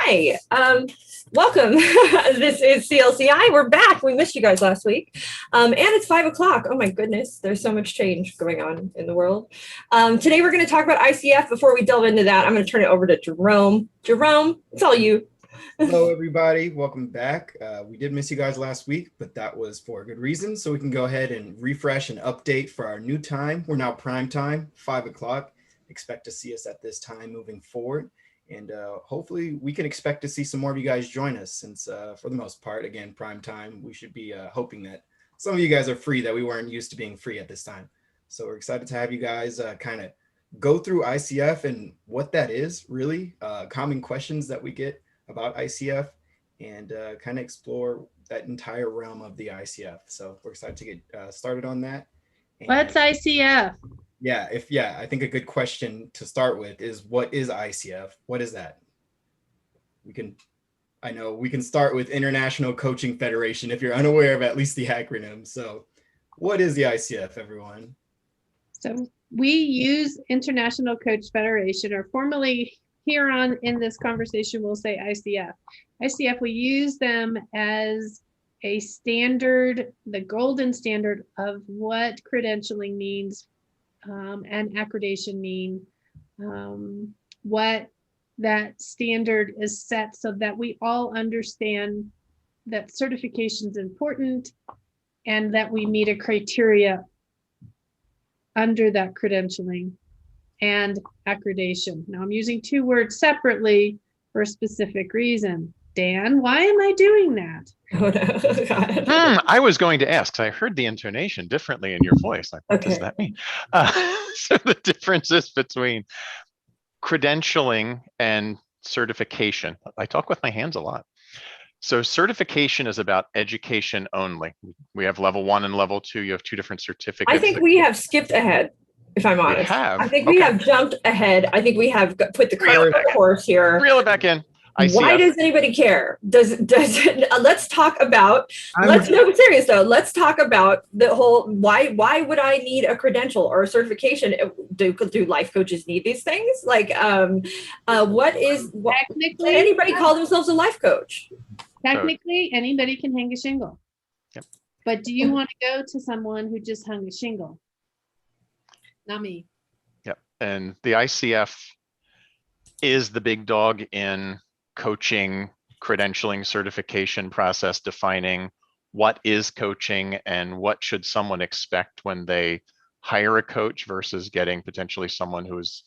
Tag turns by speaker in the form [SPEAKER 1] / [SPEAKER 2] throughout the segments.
[SPEAKER 1] Hi, welcome. This is CLCI. We're back. We missed you guys last week. And it's 5 o'clock. Oh my goodness, there's so much change going on in the world. Today we're going to talk about ICF. Before we delve into that, I'm going to turn it over to Jerome. Jerome, it's all you.
[SPEAKER 2] Hello, everybody. Welcome back. We did miss you guys last week, but that was for a good reason. So we can go ahead and refresh and update for our new time. We're now prime time, 5 o'clock. Expect to see us at this time moving forward. And hopefully we can expect to see some more of you guys join us since for the most part, again, prime time, we should be hoping that some of you guys are free that we weren't used to being free at this time. So we're excited to have you guys kind of go through ICF and what that is really, common questions that we get about ICF and kind of explore that entire realm of the ICF. So we're excited to get started on that. And
[SPEAKER 3] what's ICF?
[SPEAKER 2] I think a good question to start with is, what is ICF? What is that? We can start with International Coaching Federation if you're unaware of at least the acronym. So what is the ICF, everyone?
[SPEAKER 3] So we use International Coach Federation, or formally here on in this conversation, we'll say ICF. ICF, we use them as a standard, the golden standard of what credentialing means and accreditation mean, what that standard is set so that we all understand that certification is important and that we meet a criteria under that credentialing and accreditation. Now I'm using two words separately for a specific reason. Dan, why am I doing that?
[SPEAKER 1] Oh, no. God.
[SPEAKER 4] I was going to ask, because I heard the intonation differently in your voice. Like, what does that mean? So the differences between credentialing and certification. I talk with my hands a lot. So certification is about education only. We have level 1 and level 2. You have two different certificates.
[SPEAKER 1] I think we have skipped ahead, if I'm honest.
[SPEAKER 4] I
[SPEAKER 1] think we have jumped ahead. I think we have put the cart on the horse here.
[SPEAKER 4] Reel it back in.
[SPEAKER 1] Why does anybody care? Let's talk about, no, serious though. Let's talk about the whole, why would I need a credential or a certification? Do life coaches need these things? Like, can anybody call themselves a life coach?
[SPEAKER 3] Technically, anybody can hang a shingle.
[SPEAKER 4] Yep.
[SPEAKER 3] But do you want to go to someone who just hung a shingle? Not me.
[SPEAKER 4] Yep. And the ICF is the big dog in coaching, credentialing, certification process, defining what is coaching and what should someone expect when they hire a coach versus getting potentially someone who is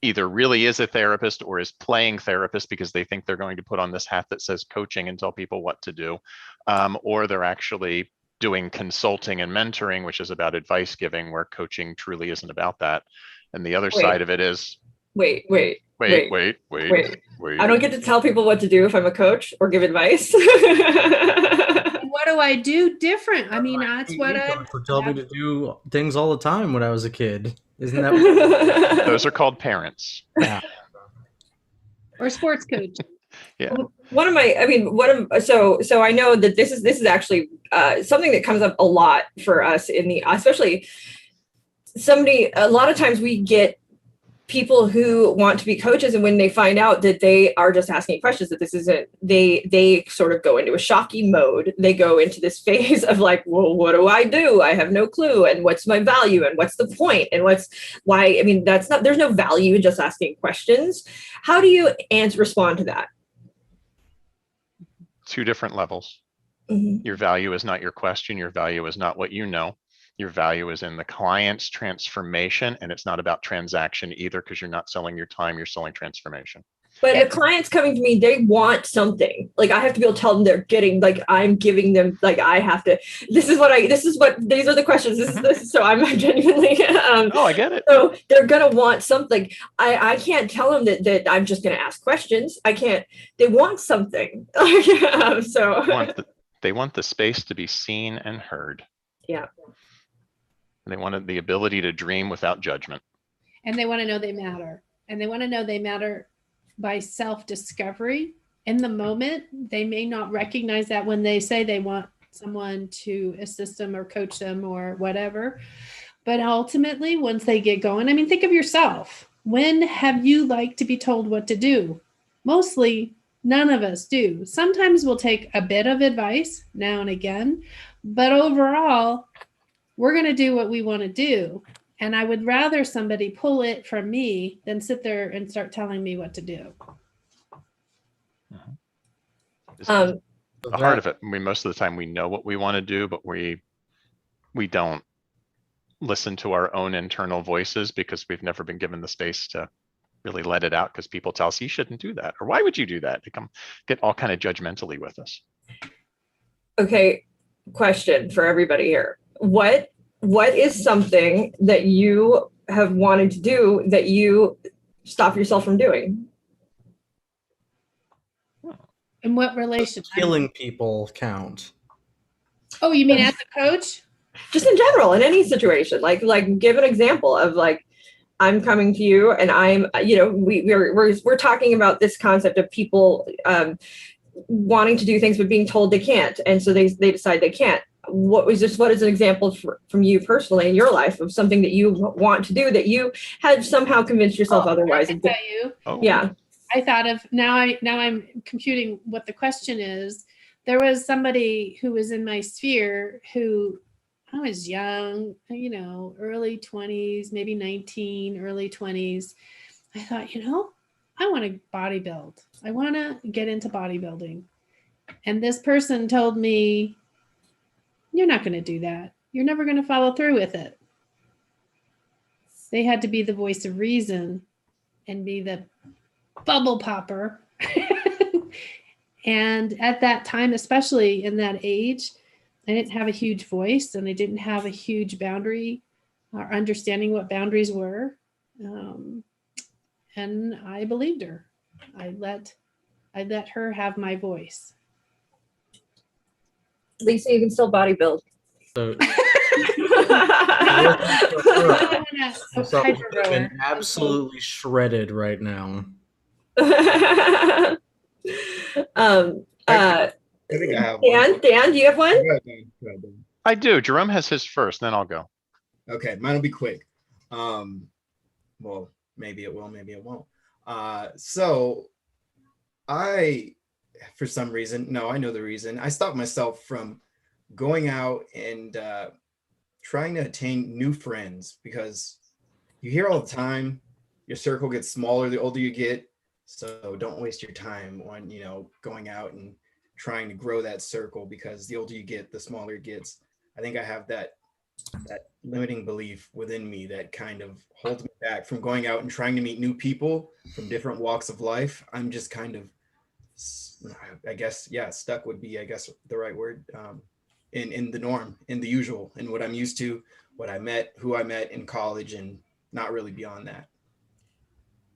[SPEAKER 4] either really is a therapist or is playing therapist because they think they're going to put on this hat that says coaching and tell people what to do, or they're actually doing consulting and mentoring, which is about advice giving, where coaching truly isn't about that. And the other side of it is
[SPEAKER 1] Wait. I don't get to tell people what to do if I'm a coach or give advice.
[SPEAKER 3] What do I do different? I mean, that's what I
[SPEAKER 5] would tell me to do things all the time when I was a kid. Isn't that what
[SPEAKER 4] those are called parents?
[SPEAKER 5] Yeah.
[SPEAKER 3] Or sports coach.
[SPEAKER 4] Yeah.
[SPEAKER 1] So I know that this is actually something that comes up a lot for us especially a lot of times we get people who want to be coaches, and when they find out that they are just asking questions, that this isn't, they sort of go into a shocky mode. They go into this phase of like, well, what do? I have no clue. And what's my value? And what's the point? And there's no value in just asking questions. How do you respond to that?
[SPEAKER 4] Two different levels.
[SPEAKER 1] Mm-hmm.
[SPEAKER 4] Your value is not your question. Your value is not what you know. Your value is in the client's transformation, and it's not about transaction either, because you're not selling your time, you're selling transformation.
[SPEAKER 1] But the client's coming to me, they want something. Like, I have to be able to tell them they're getting, like, I'm giving them, like, I have to, these are the questions. So I'm genuinely.
[SPEAKER 4] I get it.
[SPEAKER 1] So they're going to want something. I can't tell them that I'm just going to ask questions. They want something.
[SPEAKER 4] They want the space to be seen and heard.
[SPEAKER 1] Yeah.
[SPEAKER 4] And they wanted the ability to dream without judgment.
[SPEAKER 3] And they want to know they matter. And they want to know they matter by self-discovery. In the moment, they may not recognize that when they say they want someone to assist them or coach them or whatever. But ultimately, once they get going, I mean, think of yourself. When have you liked to be told what to do? Mostly, none of us do. Sometimes we'll take a bit of advice now and again, but overall, we're going to do what we want to do. And I would rather somebody pull it from me than sit there and start telling me what to do.
[SPEAKER 4] This is
[SPEAKER 1] Um,
[SPEAKER 4] the heart of it. I mean, most of the time we know what we want to do, but we don't listen to our own internal voices because we've never been given the space to really let it out, because people tell us you shouldn't do that, or why would you do that? They come get all kind of judgmentally with us.
[SPEAKER 1] okay, question for everybody here. What is something that you have wanted to do that you stop yourself from doing?
[SPEAKER 3] In what relation?
[SPEAKER 5] Killing people count.
[SPEAKER 3] Oh, you mean as a coach?
[SPEAKER 1] Just in general, in any situation, like give an example of like, I'm coming to you and I'm, we're talking about this concept of people wanting to do things but being told they can't, and so they decide they can't. What is an example from you personally in your life of something that you want to do that you had somehow convinced yourself otherwise?
[SPEAKER 3] I can tell you.
[SPEAKER 4] Oh,
[SPEAKER 1] Yeah.
[SPEAKER 3] I thought of now I'm computing what the question is. There was somebody who was in my sphere who, I was young, early 20s, maybe 19, early 20s. I thought, I want to bodybuild. I want to get into bodybuilding. And this person told me, you're not going to do that. You're never going to follow through with it. They had to be the voice of reason and be the bubble popper. And at that time, especially in that age, I didn't have a huge voice and I didn't have a huge boundary or understanding what boundaries were. And I believed her. I let her have my voice.
[SPEAKER 1] Lisa, you can still bodybuild.
[SPEAKER 5] So
[SPEAKER 3] I'm
[SPEAKER 5] been absolutely shredded right now.
[SPEAKER 2] I think I have one.
[SPEAKER 1] Dan, do you have one?
[SPEAKER 2] Go ahead, Dan.
[SPEAKER 4] I do. Jerome has his first, then I'll go.
[SPEAKER 2] Okay, mine will be quick. Well, maybe it will, maybe it won't. So I, for some reason, I know the reason, I stopped myself from going out and trying to attain new friends, because you hear all the time, your circle gets smaller the older you get. So don't waste your time on, going out and trying to grow that circle, because the older you get, the smaller it gets. I think I have that limiting belief within me that kind of holds me back from going out and trying to meet new people from different walks of life. I'm just kind of, I guess, stuck would be, I guess, the right word, in the norm, in the usual, in what I'm used to, who I met in college, and not really beyond that.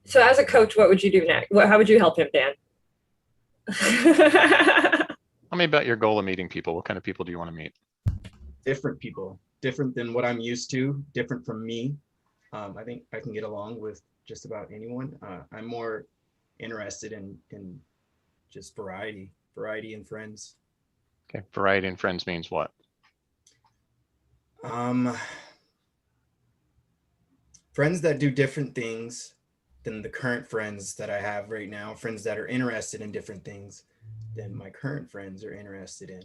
[SPEAKER 1] So as a coach, what would you do next? How would you help him, Dan?
[SPEAKER 4] Tell me about your goal of meeting people. What kind of people do you want to meet?
[SPEAKER 2] Different people, different than what I'm used to, different from me. I think I can get along with just about anyone. I'm more interested in just variety in friends.
[SPEAKER 4] Okay, variety in friends means what?
[SPEAKER 2] Friends that do different things than the current friends that I have right now, friends that are interested in different things than my current friends are interested in.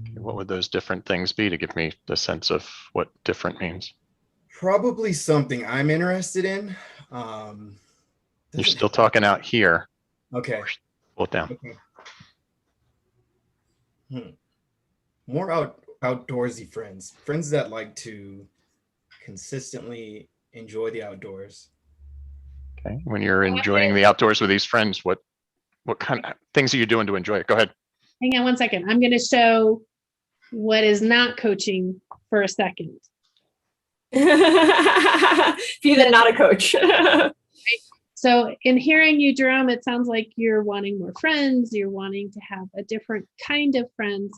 [SPEAKER 4] Okay, what would those different things be, to give me the sense of what different means?
[SPEAKER 2] Probably something I'm interested in.
[SPEAKER 4] You're still talking out here.
[SPEAKER 2] Okay.
[SPEAKER 4] Pull it down.
[SPEAKER 2] Okay. More outdoorsy friends that like to consistently enjoy the outdoors.
[SPEAKER 4] Okay. When you're enjoying the outdoors with these friends, what kind of things are you doing to enjoy it? Go ahead.
[SPEAKER 3] Hang on one second. I'm going to show what is not coaching for a second.
[SPEAKER 1] Be that not a coach.
[SPEAKER 3] So in hearing you, Jerome, it sounds like you're wanting more friends. You're wanting to have a different kind of friends,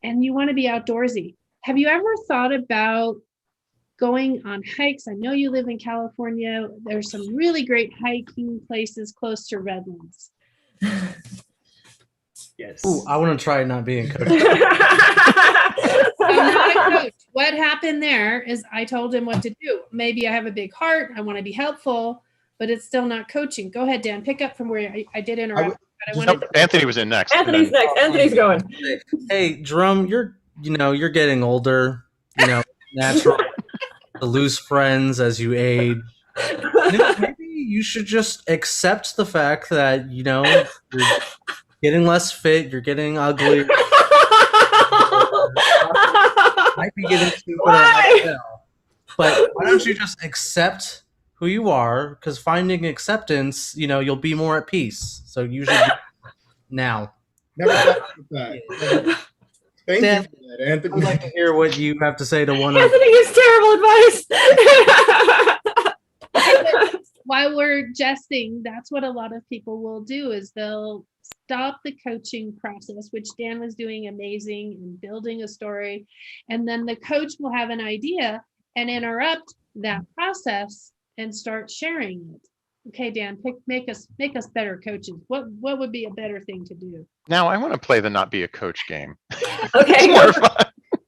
[SPEAKER 3] and you want to be outdoorsy. Have you ever thought about going on hikes? I know you live in California. There's some really great hiking places close to Redlands.
[SPEAKER 2] Yes.
[SPEAKER 5] Ooh, I want to try not being coached.
[SPEAKER 3] I'm not a coach. What happened there is I told him what to do. Maybe I have a big heart. I want to be helpful, but it's still not coaching. Go ahead, Dan, pick up from where I did interrupt, but I wanted to.
[SPEAKER 4] Anthony was in next. and
[SPEAKER 1] Anthony's
[SPEAKER 4] then-
[SPEAKER 1] next. Anthony's going.
[SPEAKER 5] Hey, Jerome, you're getting older. Natural to lose friends as you age. Maybe you should just accept the fact that you're getting less fit, you're getting ugly, might be getting stupider right now. But why don't you just accept who you are? Because finding acceptance, you'll be more at peace. So you should now.
[SPEAKER 2] Never thought of that. Thank
[SPEAKER 5] Dan,
[SPEAKER 2] you for that, Anthony.
[SPEAKER 5] I'd like to hear what you have to say to one of.
[SPEAKER 1] Anthony gives terrible advice.
[SPEAKER 3] While we're jesting, that's what a lot of people will do, is they'll stop the coaching process, which Dan was doing amazing and building a story. And then the coach will have an idea and interrupt that process and start sharing it. Okay, Dan, make us better coaches. What would be a better thing to do?
[SPEAKER 4] Now I want to play the not be a coach game.
[SPEAKER 1] Okay.
[SPEAKER 4] It's more fun.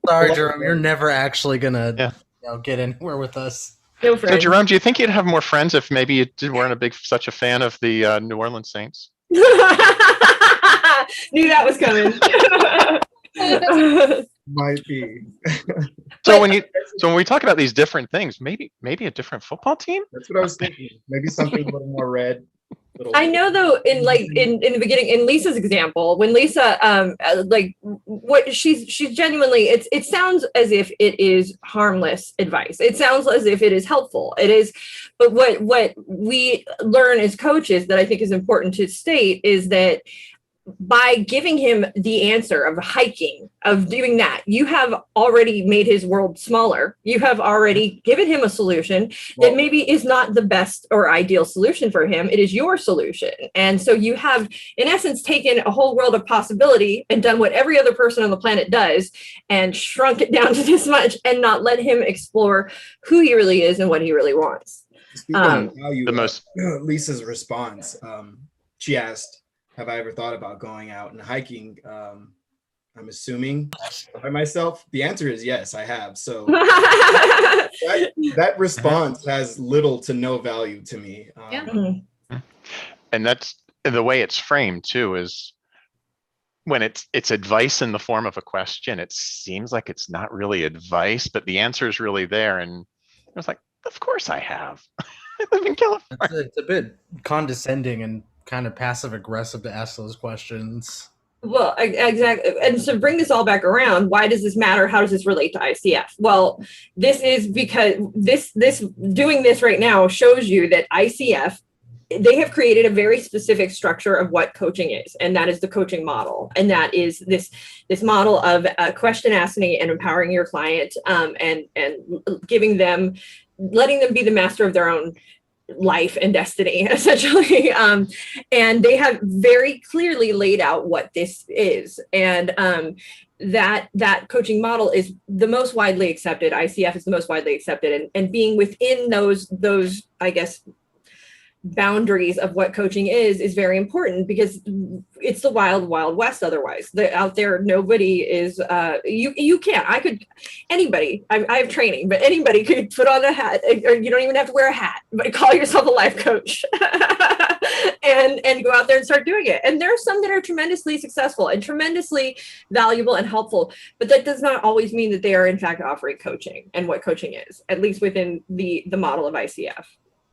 [SPEAKER 5] Sorry, Jerome, you're never actually gonna
[SPEAKER 4] Yeah.
[SPEAKER 5] get anywhere with us.
[SPEAKER 1] Go for
[SPEAKER 4] So
[SPEAKER 1] it.
[SPEAKER 4] Jerome, do you think you'd have more friends if maybe you weren't such a fan of the New Orleans Saints?
[SPEAKER 1] Knew that was coming.
[SPEAKER 2] Might be.
[SPEAKER 4] So when we talk about these different things, maybe a different football team?
[SPEAKER 2] That's what I was thinking. Maybe something a little more red.
[SPEAKER 1] I know though, in the beginning, in Lisa's example, when Lisa what she's genuinely, it sounds as if it is harmless advice. It sounds as if it is helpful. It is, but what we learn as coaches that I think is important to state is that by giving him the answer of hiking, of doing that, you have already made his world smaller. You have already given him a solution that maybe is not the best or ideal solution for him. It is your solution. And so you have, in essence, taken a whole world of possibility and done what every other person on the planet does and shrunk it down to this much and not let him explore who he really is and what he really wants.
[SPEAKER 2] Speaking of value, Lisa's response, she asked, have I ever thought about going out and hiking? I'm assuming by myself. The answer is yes, I have. So that response has little to no value to me.
[SPEAKER 4] And that's the way it's framed too, is when it's advice in the form of a question, it seems like it's not really advice, but the answer is really there. And I was like, of course I have. I live in California.
[SPEAKER 5] It's a bit condescending and kind of passive aggressive to ask those questions.
[SPEAKER 1] Well, exactly. And so bring this all back around. Why does this matter? How does this relate to ICF? Well, this is because this doing this right now shows you that ICF, they have created a very specific structure of what coaching is, and that is the coaching model. And that is this model of question asking and empowering your client, and letting them be the master of their own life and destiny, essentially. And they have very clearly laid out what this is. And that coaching model is the most widely accepted. ICF is the most widely accepted, and being within those, I guess, boundaries of what coaching is very important, because it's the wild west. Otherwise, out there, nobody is, you can't, anybody, I have training, but anybody could put on a hat, or you don't even have to wear a hat, but call yourself a life coach and go out there and start doing it. And there are some that are tremendously successful and tremendously valuable and helpful, but that does not always mean that they are in fact offering coaching and what coaching is, at least within the model of ICF.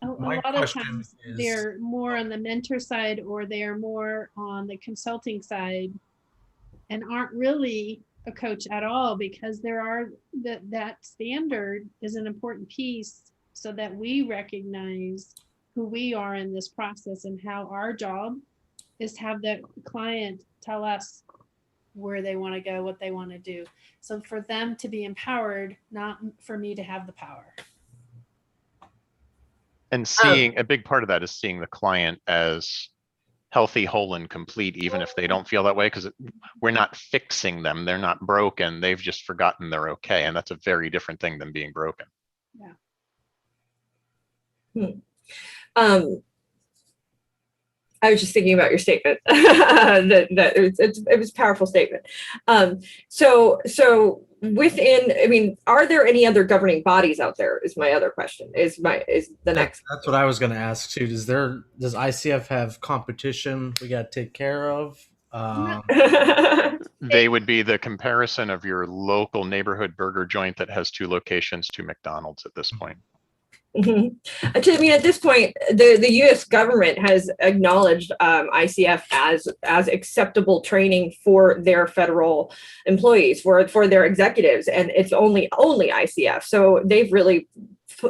[SPEAKER 3] A lot of times they're more on the mentor side, or they're more on the consulting side, and aren't really a coach at all, because that standard is an important piece, so that we recognize who we are in this process, and how our job is to have the client tell us where they want to go, what they want to do. So for them to be empowered, not for me to have the power.
[SPEAKER 4] And seeing a big part of that is seeing the client as healthy, whole, and complete, even if they don't feel that way, because we're not fixing them. They're not broken. They've just forgotten they're okay. And that's a very different thing than being broken.
[SPEAKER 3] Yeah.
[SPEAKER 1] I was just thinking about your statement. That it was a powerful statement. So within, I mean, are there any other governing bodies out there is my other question, is the next.
[SPEAKER 5] That's what I was going to ask too. Does ICF have competition we got to take care of?
[SPEAKER 4] They would be the comparison of your local neighborhood burger joint that has 2 locations to McDonald's at this point.
[SPEAKER 1] I mean, at this point, the U.S. government has acknowledged ICF as acceptable training for their federal employees, for their executives, and it's only ICF. So they've really,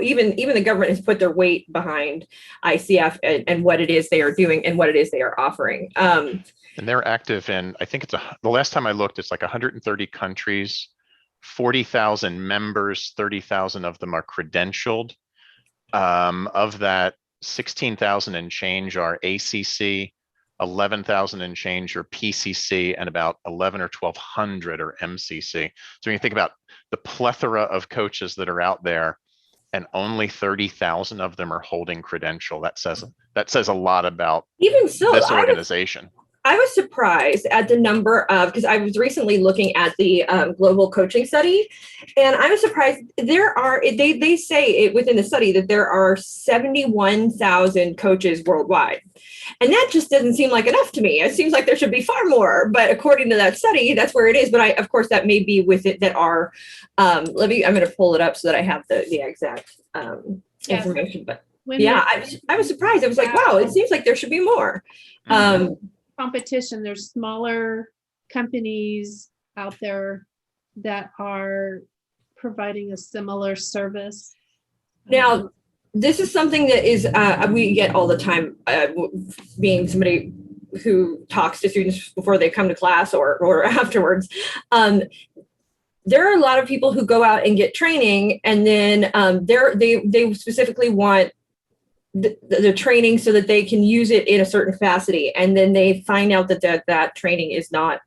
[SPEAKER 1] even the government has put their weight behind ICF and what it is they are doing and what it is they are offering.
[SPEAKER 4] And they're active in, I think the last time I looked, it's like 130 countries, 40,000 members, 30,000 of them are credentialed. Of that, 16,000 and change are ACC, 11,000 and change are PCC, and about 11 or 1,200 are MCC. So when you think about the plethora of coaches that are out there, and only 30,000 of them are holding credential, that says a lot about
[SPEAKER 1] even so,
[SPEAKER 4] this organization.
[SPEAKER 1] I was surprised at the number of, because I was recently looking at the global coaching study, and I was surprised they say within the study that there are 71,000 coaches worldwide. And that just doesn't seem like enough to me. It seems like there should be far more, but according to that study, that's where it is. But of course, that may be with it that are, I'm going to pull it up so that I have the exact information. But I was surprised. I was like, wow, it seems like there should be more.
[SPEAKER 3] Competition, there's smaller companies out there that are providing a similar service.
[SPEAKER 1] Now, this is something that is we get all the time, being somebody who talks to students before they come to class or afterwards. There are a lot of people who go out and get training, and then they specifically want the training so that they can use it in a certain capacity, and then they find out that training is not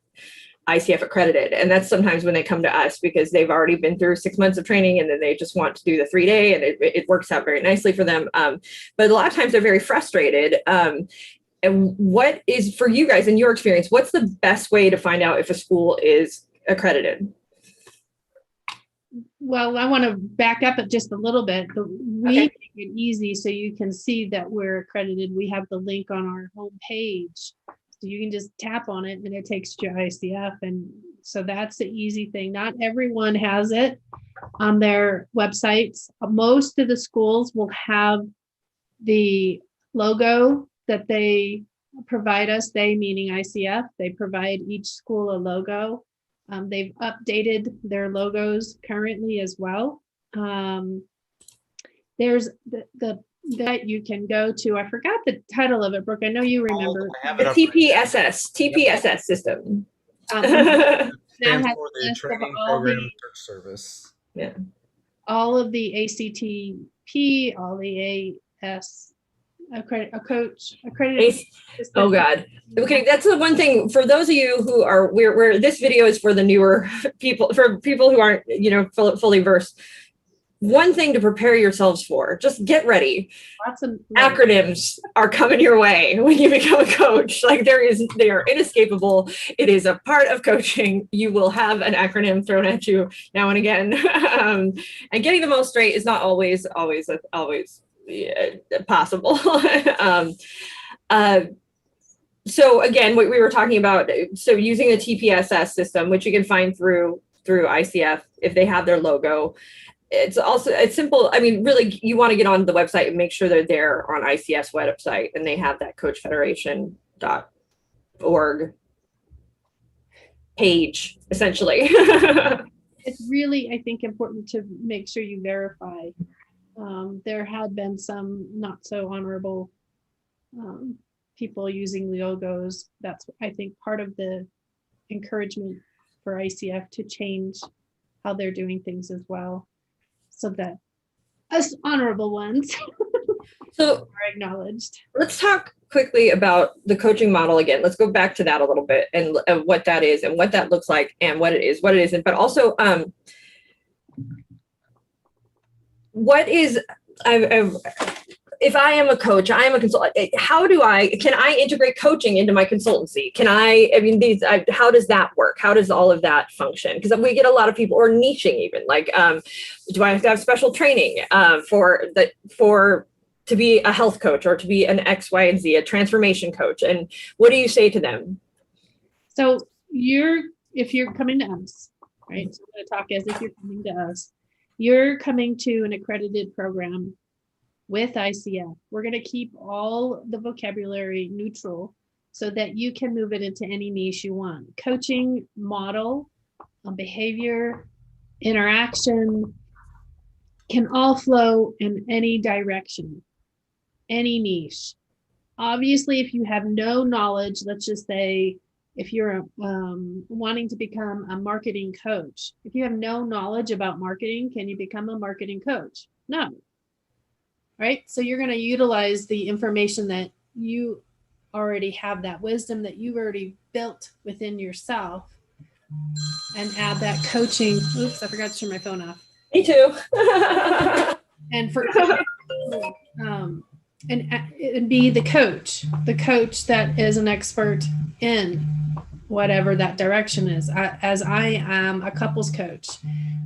[SPEAKER 1] ICF accredited, and that's sometimes when they come to us because they've already been through 6 months of training, and then they just want to do the 3-day, and it works out very nicely for them. But a lot of times they're very frustrated. And what is, for you guys in your experience, what's the best way to find out if a school is accredited?
[SPEAKER 3] Well, I want to back up it just a little bit. We make it easy so you can see that we're accredited. We have the link on our home page. So you can just tap on it and it takes you to ICF. And so that's the easy thing. Not everyone has it on their websites. Most of the schools will have the logo that they provide us, they meaning ICF. They provide each school a logo. They've updated their logos currently as well. There's the that you can go to. I forgot the title of it, Brooke. I know you remember.
[SPEAKER 1] The TPSS system.
[SPEAKER 5] Stands for the Training Program Search Service.
[SPEAKER 1] Yeah.
[SPEAKER 3] All of the ACTP, all the AS accredited.
[SPEAKER 1] Oh God. Okay, that's the one thing for those of you who are where this video is for the newer people, for people who aren't, fully versed. One thing to prepare yourselves for, just get ready.
[SPEAKER 3] Lots of
[SPEAKER 1] acronyms are coming your way when you become a coach. Like they are inescapable. It is a part of coaching. You will have an acronym thrown at you now and again. And getting them all straight is not always possible. So again, what we were talking about, so using the TPSS system, which you can find through ICF if they have their logo. It's simple. I mean, really, you want to get on the website and make sure they're there on ICF's website, and they have that coachfederation.org page, essentially.
[SPEAKER 3] It's really, I think, important to make sure you verify. There had been some not so honorable people using logos. That's, I think, part of the encouragement for ICF to change how they're doing things as well, so that us honorable ones are acknowledged.
[SPEAKER 1] Let's talk quickly about the coaching model again. Let's go back to that a little bit and what that is and what that looks like and what it is, what it isn't, but also what is, if I am a coach, I am a consultant, can I integrate coaching into my consultancy? How does that work? How does all of that function? Because we get a lot of people, or niching even, like, do I have to have special training to be a health coach, or to be an X, Y, and Z, a transformation coach? And what do you say to them?
[SPEAKER 3] So if you're coming to us, right? So I'm going to talk as if you're coming to us. You're coming to an accredited program with ICF. We're going to keep all the vocabulary neutral so that you can move it into any niche you want. Coaching, model, behavior, interaction can all flow in any direction, any niche. Obviously, if you have no knowledge, let's just say, if you're wanting to become a marketing coach, if you have no knowledge about marketing, can you become a marketing coach? No. Right? So you're going to utilize the information that you already have, that wisdom that you've already built within yourself, and add that coaching. Oops, I forgot to turn my phone off.
[SPEAKER 1] Me too.
[SPEAKER 3] And and be the coach that is an expert in whatever that direction is. As I am a couples coach,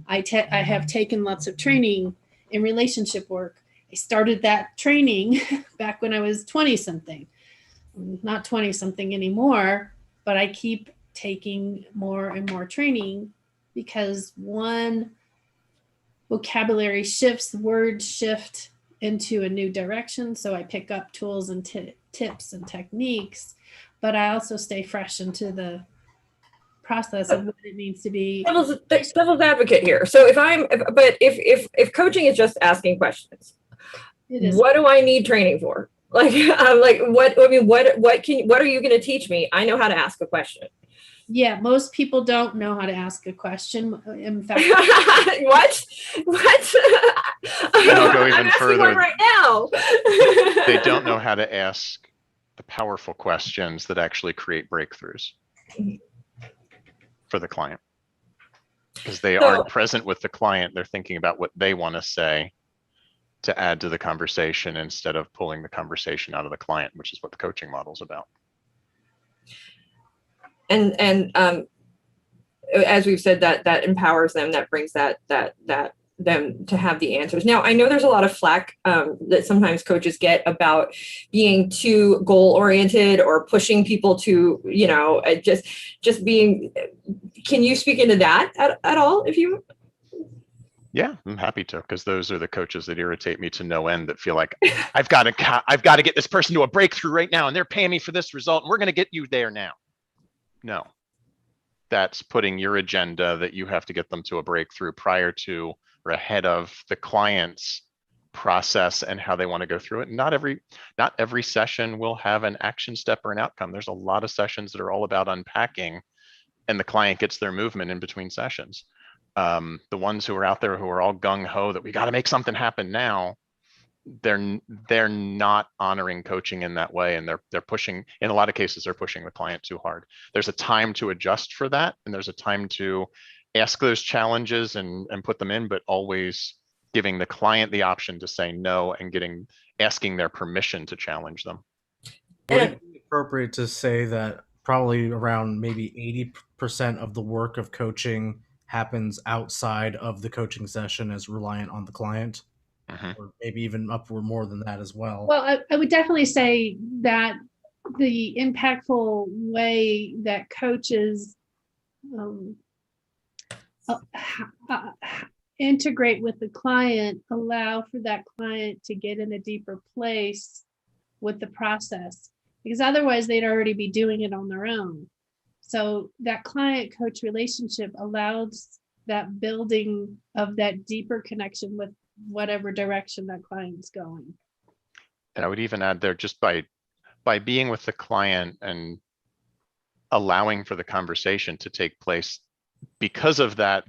[SPEAKER 3] I have taken lots of training in relationship work. I started that training back when I was 20 something, not 20 something anymore, but I keep taking more and more training, because one, vocabulary shifts, words shift into a new direction. So I pick up tools and tips and techniques, but I also stay fresh into the process of what it means to be
[SPEAKER 1] devil's advocate here. So if coaching is just asking questions, what do I need training for? Like, what are you going to teach me? I know how to ask a question.
[SPEAKER 3] Yeah, most people don't know how to ask a question. In fact,
[SPEAKER 1] what?
[SPEAKER 4] And I'll go even further.
[SPEAKER 1] Right now,
[SPEAKER 4] they don't know how to ask the powerful questions that actually create breakthroughs for the client, because they aren't present with the client. They're thinking about what they want to say to add to the conversation, instead of pulling the conversation out of the client, which is what the coaching model is about.
[SPEAKER 1] And as we've said, that empowers them, that brings that them to have the answers. Now, I know there's a lot of flack that sometimes coaches get about being too goal oriented, or pushing people to, just being. Can you speak into that at all, if you?
[SPEAKER 4] Yeah, I'm happy to, because those are the coaches that irritate me to no end, that feel like I've got to get this person to a breakthrough right now, and they're paying me for this result, and we're going to get you there now. No, that's putting your agenda that you have to get them to a breakthrough prior to or ahead of the client's process and how they want to go through it. Not every session will have an action step or an outcome. There's a lot of sessions that are all about unpacking, and the client gets their movement in between sessions. The ones who are out there who are all gung-ho that we got to make something happen now, they're not honoring coaching in that way, and they're pushing, in a lot of cases, they're pushing the client too hard. There's a time to adjust for that, and there's a time to ask those challenges and put them in, but always giving the client the option to say no, and asking their permission to challenge them.
[SPEAKER 5] Would it be appropriate to say that probably around maybe 80% of the work of coaching happens outside of the coaching session, as reliant on the client? Or maybe even upward more than that as well?
[SPEAKER 3] Well, I would definitely say that the impactful way that coaches integrate with the client, allow for that client to get in a deeper place with the process, because otherwise they'd already be doing it on their own. So that client coach relationship allows that building of that deeper connection with whatever direction that client's going.
[SPEAKER 4] And I would even add there, just by being with the client and allowing for the conversation to take place, because of that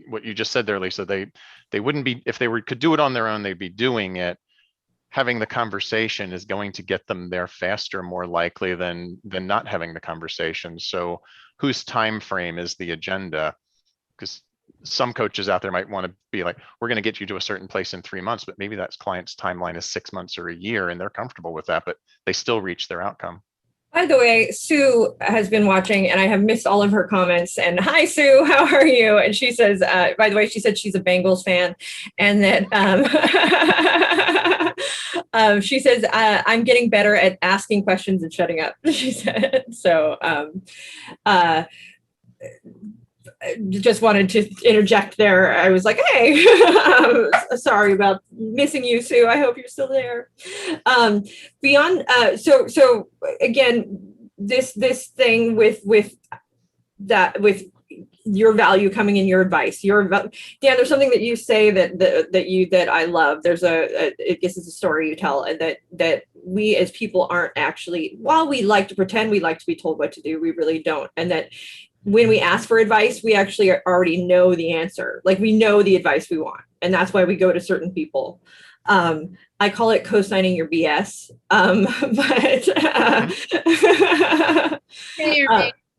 [SPEAKER 4] what you just said there, Lisa, they wouldn't be, if they could do it on their own, they'd be doing it. Having the conversation is going to get them there faster, more likely than not having the conversation. So whose time frame is the agenda? Because some coaches out there might want to be like, we're going to get you to a certain place in 3 months, but maybe that client's timeline is 6 months or a year, and they're comfortable with that, but they still reach their outcome.
[SPEAKER 1] By the way, Sue has been watching and I have missed all of her comments. And hi, Sue, how are you? And she says, by the way, she said she's a Bengals fan and that she says, I'm getting better at asking questions and shutting up, she said. So just wanted to interject there. I was like, hey, sorry about missing you, Sue. I hope you're still there. Beyond, so again, this thing with your value coming in your advice, Dan, there's something that you say that I love. There's I guess it's a story you tell, and that we as people aren't actually, while we like to pretend we like to be told what to do, we really don't. And that when we ask for advice, we actually already know the answer. Like we know the advice we want. And that's why we go to certain people. I call it co-signing your BS.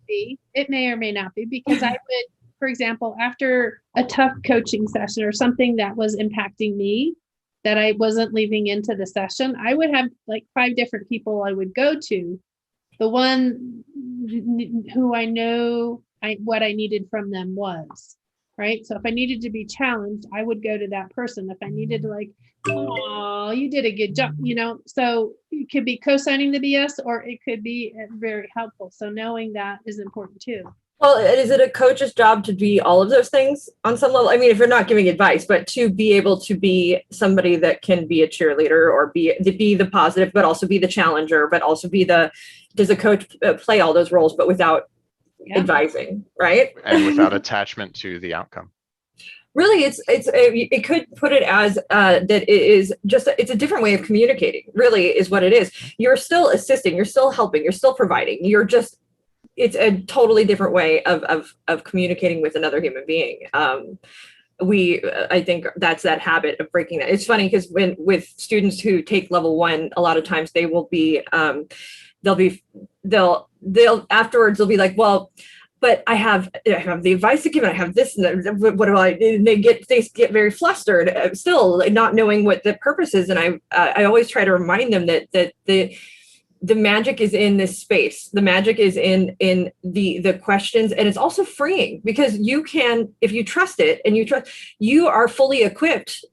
[SPEAKER 3] It may or may not be, because I would, for example, after a tough coaching session or something that was impacting me, that I wasn't leaving into the session, I would have like 5 different people I would go to. The one who I know what I needed from them was, right? So if I needed to be challenged, I would go to that person. If I needed to like, oh, you did a good job, so it could be co-signing the BS or it could be very helpful. So knowing that is important too.
[SPEAKER 1] Well, is it a coach's job to be all of those things on some level? I mean, if you're not giving advice, but to be able to be somebody that can be a cheerleader or be the positive, but also be the challenger, but also does a coach play all those roles, but without advising, right?
[SPEAKER 4] And without attachment to the outcome.
[SPEAKER 1] Really, it could put it as that it is just, it's a different way of communicating, really is what it is. You're still assisting, you're still helping, you're still providing, it's a totally different way of communicating with another human being. I think that's that habit of breaking that. It's funny because with students who take level 1, a lot of times they will be, they'll afterwards they'll be like, well, but I have the advice to give, and I have this, and what do I do? And they get very flustered, still not knowing what the purpose is. And I always try to remind them that the magic is in this space. The magic is in the questions, and it's also freeing because you can, if you trust it and you are fully equipped.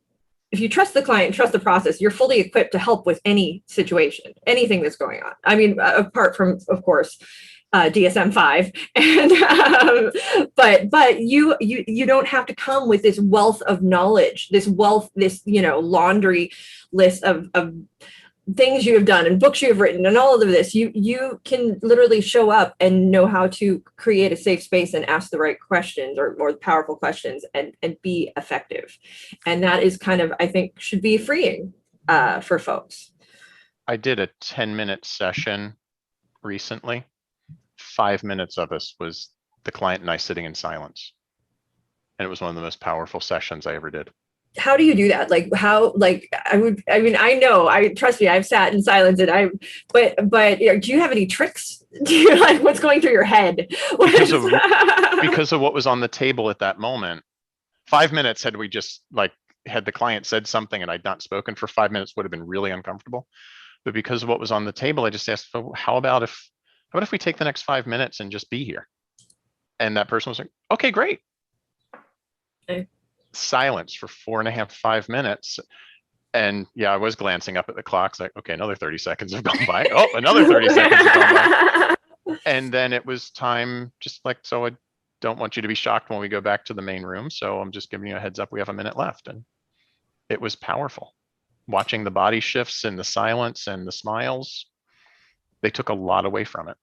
[SPEAKER 1] If you trust the client, trust the process, you're fully equipped to help with any situation, anything that's going on. I mean, apart from, of course, DSM-5, and but you don't have to come with this wealth of knowledge, this laundry list of things you have done and books you have written and all of this. You can literally show up and know how to create a safe space and ask the right questions or powerful questions and be effective. And that is kind of, I think, should be freeing for folks.
[SPEAKER 4] I did a 10-minute session recently. 5 minutes of us was the client and I sitting in silence. And it was one of the most powerful sessions I ever did.
[SPEAKER 1] How do you do that? Like trust me, I've sat in silence and but do you have any tricks? Do you like what's going through your head?
[SPEAKER 4] Because of what was on the table at that moment. 5 minutes had we just had the client said something and I'd not spoken for 5 minutes would have been really uncomfortable. But because of what was on the table, I just asked, how about if we take the next 5 minutes and just be here? And that person was like, okay, great.
[SPEAKER 1] Okay.
[SPEAKER 4] Silence for 4.5, 5 minutes. And yeah, I was glancing up at the clock. It's like, okay, another 30 seconds have gone by. Oh, another 30 seconds have gone by. And then it was time, just like, so I don't want you to be shocked when we go back to the main room. So I'm just giving you a heads up. We have a minute left. And it was powerful. Watching the body shifts and the silence and the smiles, they took a lot away from it.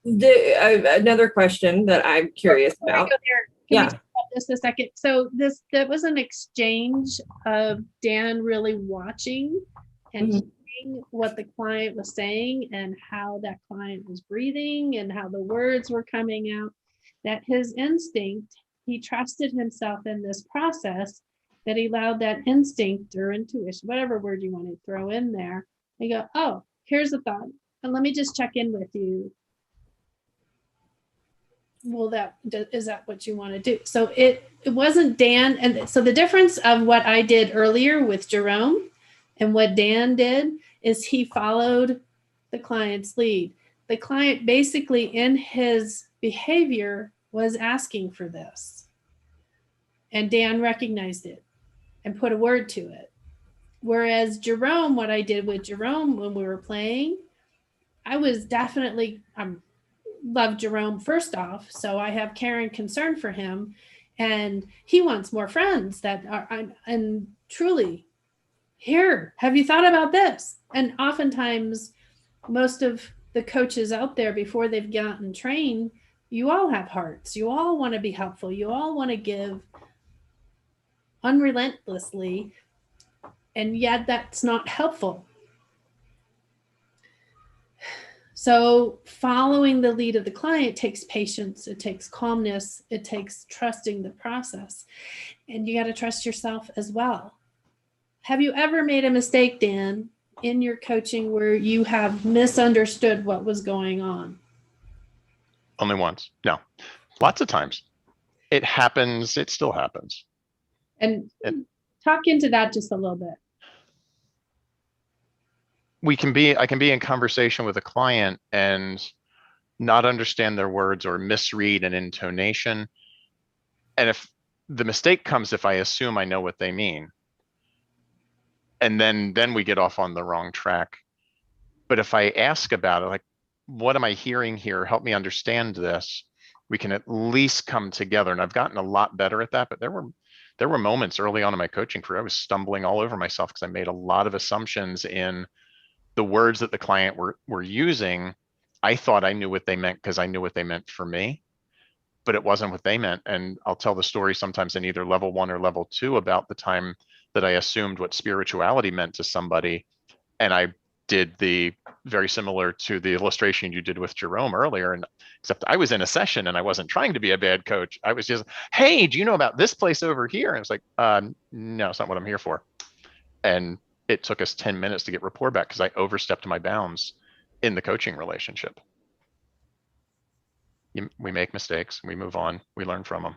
[SPEAKER 1] Another question that I'm curious about.
[SPEAKER 3] Can we talk about this a second? So that was an exchange of Dan really watching and hearing what the client was saying and how that client was breathing and how the words were coming out. That his instinct, he trusted himself in this process, that he allowed that instinct or intuition, whatever word you want to throw in there, and go, oh, here's a thought, and let me just check in with you. well, is that what you want to do? So it wasn't Dan. And so the difference of what I did earlier with Jerome and what Dan did is he followed the client's lead. The client basically in his behavior was asking for this. And Dan recognized it and put a word to it. Whereas Jerome, what I did with Jerome when we were playing, I was definitely, love Jerome first off. So I have care and concern for him. And he wants more friends that are, and truly, here, have you thought about this? And oftentimes, most of the coaches out there, before they've gotten trained, you all have hearts. You all want to be helpful. You all want to give unrelentlessly. And yet that's not helpful. So following the lead of the client takes patience, it takes calmness, it takes trusting the process. And you got to trust yourself as well. Have you ever made a mistake, Dan, in your coaching where you have misunderstood what was going on?
[SPEAKER 4] Only once. No, lots of times. It happens. It still happens.
[SPEAKER 3] And talk into that just a little bit.
[SPEAKER 4] I can be in conversation with a client and not understand their words or misread an intonation. And if the mistake comes, if I assume I know what they mean, and then we get off on the wrong track. But if I ask about it, like, what am I hearing here? Help me understand this. We can at least come together. And I've gotten a lot better at that, but there were moments early on in my coaching career, I was stumbling all over myself because I made a lot of assumptions in the words that the client were using. I thought I knew what they meant because I knew what they meant for me, but it wasn't what they meant. And I'll tell the story sometimes in either level 1 or level 2 about the time that I assumed what spirituality meant to somebody. And I did the very similar to the illustration you did with Jerome earlier, and except I was in a session and I wasn't trying to be a bad coach. I was just, hey, do you know about this place over here? And it's like, no, it's not what I'm here for. And it took us 10 minutes to get rapport back because I overstepped my bounds in the coaching relationship. We make mistakes, we move on, we learn from them.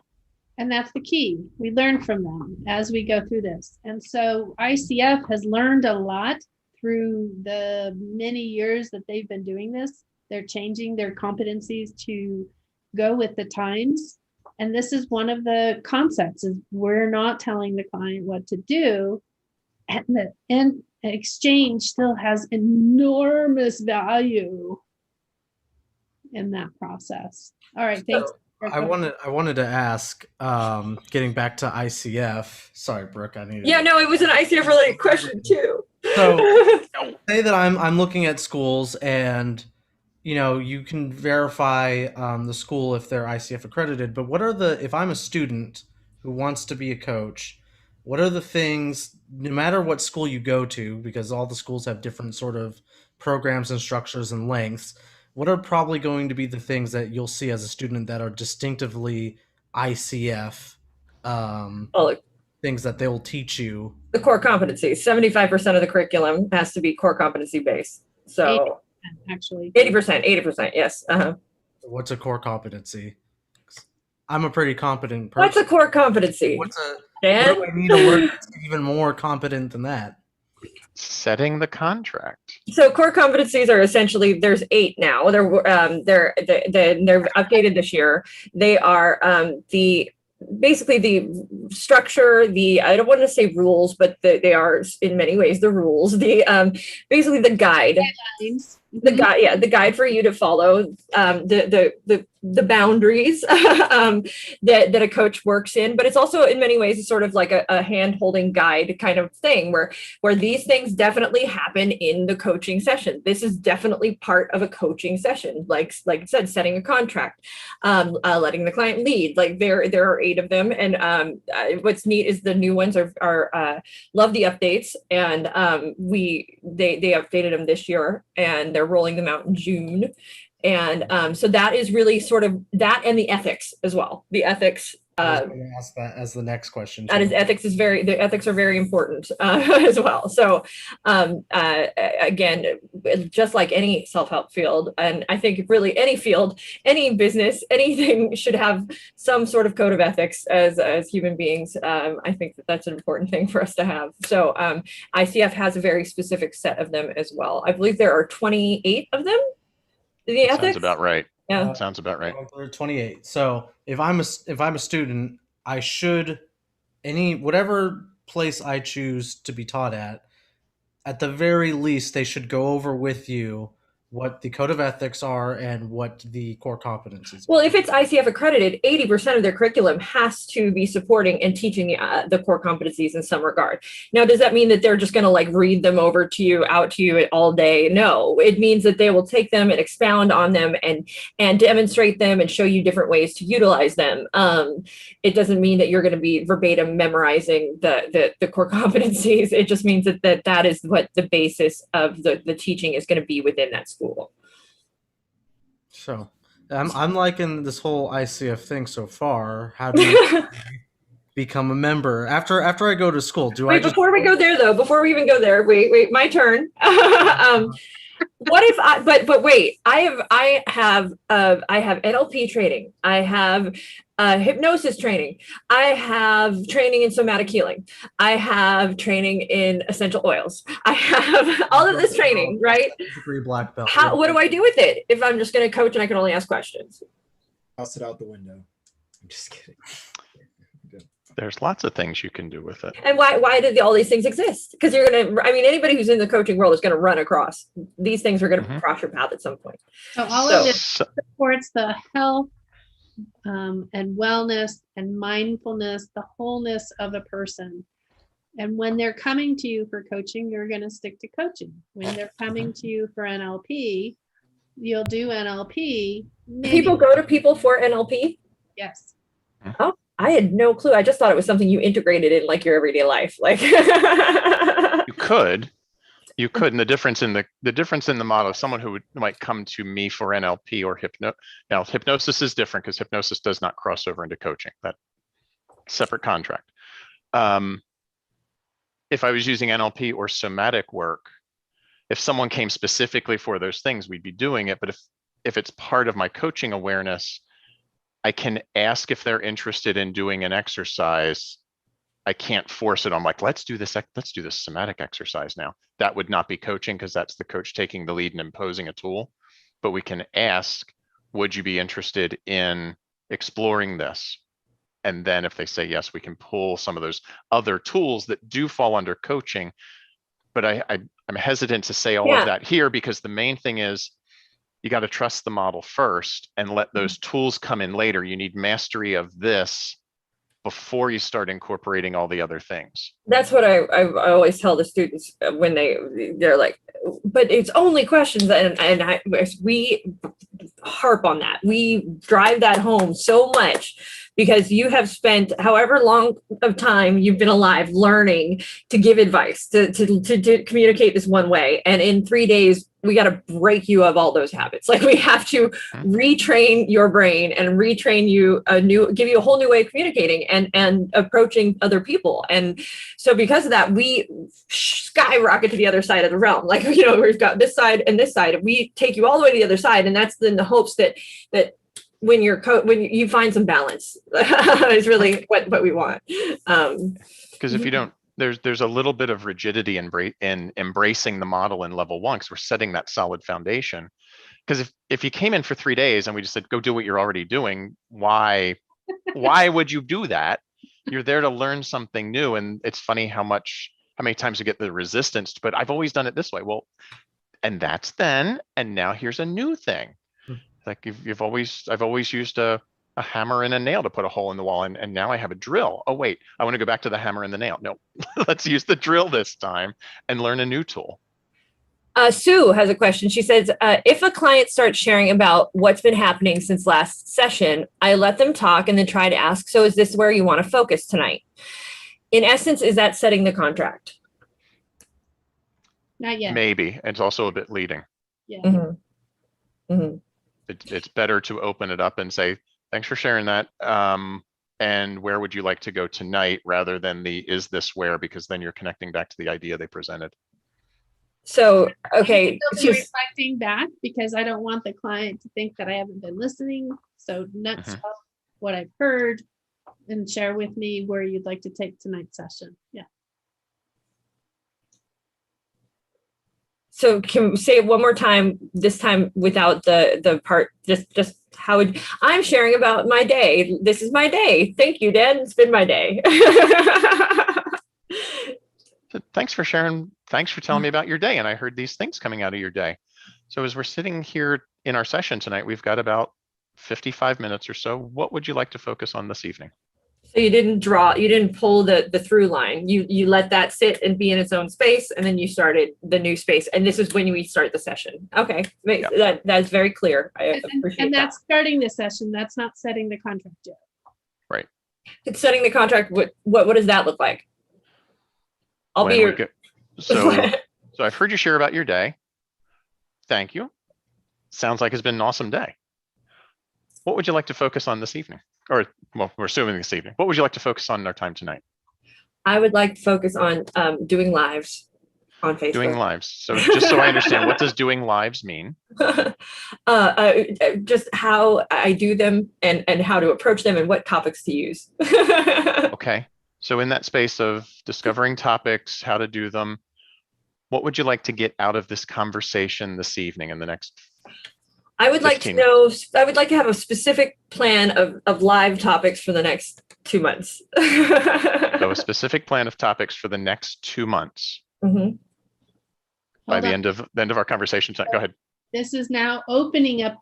[SPEAKER 3] And that's the key. We learn from them as we go through this. And so ICF has learned a lot through the many years that they've been doing this. They're changing their competencies to go with the times. And this is one of the concepts is we're not telling the client what to do. And the exchange still has enormous value in that process. All right, thanks.
[SPEAKER 5] I wanted to ask, getting back to ICF. Sorry, Brooke.
[SPEAKER 1] Yeah, no, it was an ICF related question too.
[SPEAKER 5] So say that I'm looking at schools, and you can verify the school if they're ICF accredited. But if I'm a student who wants to be a coach, what are the things? No matter what school you go to, because all the schools have different sort of programs and structures and lengths. What are probably going to be the things that you'll see as a student that are distinctively ICF things that they will teach you?
[SPEAKER 1] The core competencies. 75% of the curriculum has to be core competency based. So
[SPEAKER 3] 80%, actually.
[SPEAKER 1] 80%, yes. Uh-huh.
[SPEAKER 5] What's a core competency? I'm a pretty competent person.
[SPEAKER 1] What's a core competency?
[SPEAKER 5] What do I need a word that's even more competent than that?
[SPEAKER 4] Setting the contract.
[SPEAKER 1] So core competencies are essentially, there's 8 now. They're updated this year. They are basically the structure, I don't want to say rules, but they are in many ways the rules. Basically the guide. The guide for you to follow, the boundaries that a coach works in, but it's also in many ways it's sort of like a hand-holding guide kind of thing where these things definitely happen in the coaching session. This is definitely part of a coaching session, like I said, setting a contract, letting the client lead. Like there are 8 of them, and what's neat is the new ones are love the updates, and they updated them this year, and they're rolling them out in June. And so that is really sort of that, and the ethics as well. The ethics
[SPEAKER 5] I was going to ask that as the next question.
[SPEAKER 1] That is,
[SPEAKER 5] too.
[SPEAKER 1] the ethics are very important as well. So again, just like any self-help field, and I think really any field, any business, anything should have some sort of code of ethics as human beings. I think that's an important thing for us to have. So ICF has a very specific set of them as well. I believe there are 28 of them. The ethics?
[SPEAKER 4] Sounds about right.
[SPEAKER 1] Yeah.
[SPEAKER 4] Sounds about right.
[SPEAKER 5] 28. So if I'm a student, I should whatever place I choose to be taught at the very least, they should go over with you what the code of ethics are and what the core competencies are.
[SPEAKER 1] Well, if it's ICF accredited, 80% of their curriculum has to be supporting and teaching the core competencies in some regard. Now, does that mean that they're just going to like read them over to you, out to you all day? No, it means that they will take them and expound on them and demonstrate them and show you different ways to utilize them. It doesn't mean that you're going to be verbatim memorizing the core competencies. It just means that is what the basis of the teaching is going to be within that school.
[SPEAKER 5] So I'm liking this whole ICF thing so far. How do you become a member after I go to school?
[SPEAKER 1] Before we go there though, before we even go there, wait, my turn. What if I have NLP training. I have hypnosis training. I have training in somatic healing. I have training in essential oils. I have all of this training, right?
[SPEAKER 5] Degree black belt.
[SPEAKER 1] What do I do with it if I'm just going to coach and I can only ask questions?
[SPEAKER 2] Toss it out the window. I'm just kidding.
[SPEAKER 4] There's lots of things you can do with it.
[SPEAKER 1] And why did all these things exist? Because anybody who's in the coaching world is going to run across these things are going to cross your path at some point.
[SPEAKER 3] So all of this supports the health and wellness and mindfulness, the wholeness of a person. And when they're coming to you for coaching, you're going to stick to coaching. When they're coming to you for NLP, you'll do NLP.
[SPEAKER 1] People go to people for NLP?
[SPEAKER 3] Yes.
[SPEAKER 1] Oh, I had no clue. I just thought it was something you integrated in like your everyday life. Like
[SPEAKER 4] you could, and the difference in the model of someone who might come to me for NLP or now hypnosis is different because hypnosis does not cross over into coaching. That separate contract. If I was using NLP or somatic work, if someone came specifically for those things, we'd be doing it. But if it's part of my coaching awareness, I can ask if they're interested in doing an exercise. I can't force it. I'm like, let's do this somatic exercise now. That would not be coaching because that's the coach taking the lead and imposing a tool. But we can ask, would you be interested in exploring this? And then if they say yes, we can pull some of those other tools that do fall under coaching. But I'm hesitant to say all of that here because the main thing is, you got to trust the model first and let those tools come in later. You need mastery of this before you start incorporating all the other things.
[SPEAKER 1] That's what I always tell the students when they're like, but it's only questions. And we harp on that. We drive that home so much because you have spent however long of time you've been alive learning to give advice, to communicate this one way. And in 3 days, we got to break you of all those habits. Like we have to retrain your brain and retrain you give you a whole new way of communicating and approaching other people. And so because of that, we skyrocket to the other side of the realm. Like, we've got this side and this side. We take you all the way to the other side. And that's in the hopes that when you find some balance is really what we want.
[SPEAKER 4] Because if you don't, there's a little bit of rigidity in embracing the model in level 1 because we're setting that solid foundation. Because if you came in for 3 days and we just said, go do what you're already doing, why would you do that? You're there to learn something new. And it's funny how many times you get the resistance, but I've always done it this way. Well, and that's then, and now here's a new thing. Like I've always used a hammer and a nail to put a hole in the wall, and now I have a drill. Oh wait, I want to go back to the hammer and the nail. No, let's use the drill this time and learn a new tool.
[SPEAKER 1] Sue has a question. She says, if a client starts sharing about what's been happening since last session, I let them talk and then try to ask, so is this where you want to focus tonight? In essence, is that setting the contract?
[SPEAKER 3] Not yet.
[SPEAKER 4] Maybe. It's also a bit leading.
[SPEAKER 3] Yeah.
[SPEAKER 1] Mm-hmm. Mm-hmm.
[SPEAKER 4] It's better to open it up and say, thanks for sharing that. and where would you like to go tonight, rather than the is this where, because then you're connecting back to the idea they presented.
[SPEAKER 1] So, okay.
[SPEAKER 3] I'm still reflecting back because I don't want the client to think that I haven't been listening. So nutshell, what I've heard, and share with me where you'd like to take tonight's session. Yeah.
[SPEAKER 1] So can we say it one more time, this time without the part, just how would, I'm sharing about my day. This is my day. Thank you, Dad. It's been my day.
[SPEAKER 4] Thanks for sharing. Thanks for telling me about your day. And I heard these things coming out of your day. So as we're sitting here in our session tonight, we've got about 55 minutes or so. What would you like to focus on this evening?
[SPEAKER 1] So you didn't pull the through line. You let that sit and be in its own space, and then you started the new space. And this is when we start the session. Okay, that's very clear. I appreciate
[SPEAKER 3] and that's starting the session. That's not setting the contract yet.
[SPEAKER 4] Right.
[SPEAKER 1] It's setting the contract. What does that look like? I'll be your.
[SPEAKER 4] So I've heard you share about your day. Thank you. Sounds like it's been an awesome day. What would you like to focus on this evening? Or, well, we're assuming this evening. What would you like to focus on in our time tonight?
[SPEAKER 1] I would like to focus on doing lives on Facebook.
[SPEAKER 4] Doing lives. So just so I understand, what does doing lives mean?
[SPEAKER 1] Just how I do them and how to approach them and what topics to use.
[SPEAKER 4] Okay. So in that space of discovering topics, how to do them, what would you like to get out of this conversation this evening in the next
[SPEAKER 1] I would like to know, I would like to have a specific plan of live topics for the next 2 months.
[SPEAKER 4] So a specific plan of topics for the next 2 months.
[SPEAKER 1] Mm-hmm.
[SPEAKER 4] By the end of our conversation tonight. Go ahead.
[SPEAKER 3] This is now opening up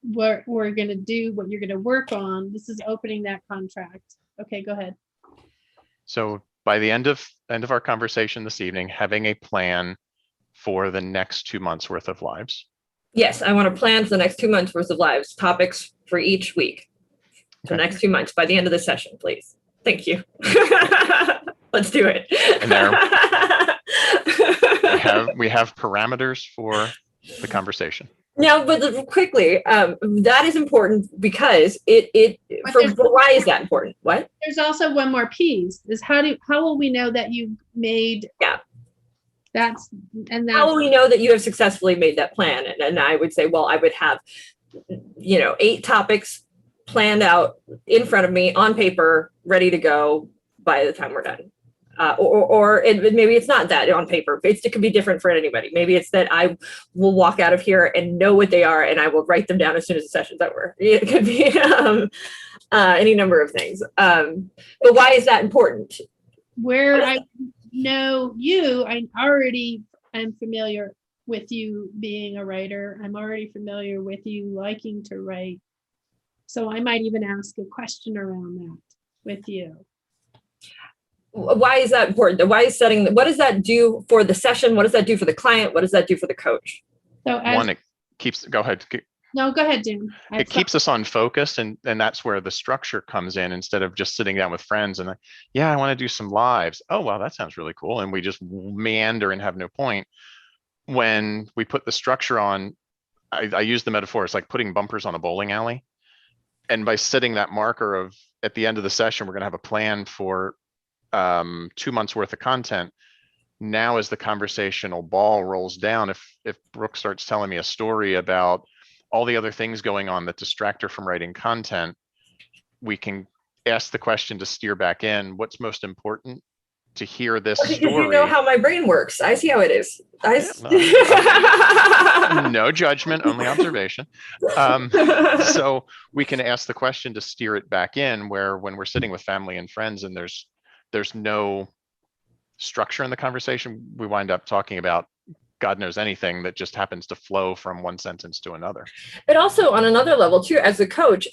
[SPEAKER 3] what we're going to do, what you're going to work on. This is opening that contract. Okay, go ahead.
[SPEAKER 4] So by the end of our conversation this evening, having a plan for the next 2 months worth of lives.
[SPEAKER 1] Yes, I want to plan for the next 2 months worth of lives, topics for each week. For the next 2 months by the end of the session, please. Thank you. Let's do it.
[SPEAKER 4] And there we have parameters for the conversation.
[SPEAKER 1] Now, but quickly, that is important because why is that important? What?
[SPEAKER 3] There's also one more piece is how will we know that you've made how will
[SPEAKER 1] we know that you have successfully made that plan? And I would say, well, I would have 8 topics planned out in front of me on paper, ready to go by the time we're done. Or maybe it's not that on paper. It could be different for anybody. Maybe it's that I will walk out of here and know what they are, and I will write them down as soon as the session's over. It could be any number of things. But why is that important?
[SPEAKER 3] Where I know you, I'm familiar with you being a writer. I'm already familiar with you liking to write. So I might even ask a question around that with you.
[SPEAKER 1] Why is that important? Why is what does that do for the session? What does that do for the client? What does that do for the coach?
[SPEAKER 3] So
[SPEAKER 4] it keeps, go ahead.
[SPEAKER 3] No, go ahead, Jim.
[SPEAKER 4] It keeps us on focus, and that's where the structure comes in, instead of just sitting down with friends and I want to do some lives. Oh, wow, that sounds really cool. And we just meander and have no point. When we put the structure on, I use the metaphor, it's like putting bumpers on a bowling alley. And by setting that marker of at the end of the session, we're going to have a plan for 2 months worth of content. Now, as the conversational ball rolls down, if Brooke starts telling me a story about all the other things going on that distract her from writing content, we can ask the question to steer back in. What's most important to hear this story?
[SPEAKER 1] Because you know how my brain works. I see how it is.
[SPEAKER 4] No judgment, only observation. So we can ask the question to steer it back in, where when we're sitting with family and friends and there's no structure in the conversation, we wind up talking about God knows anything that just happens to flow from one sentence to another.
[SPEAKER 1] But also on another level too, as a coach,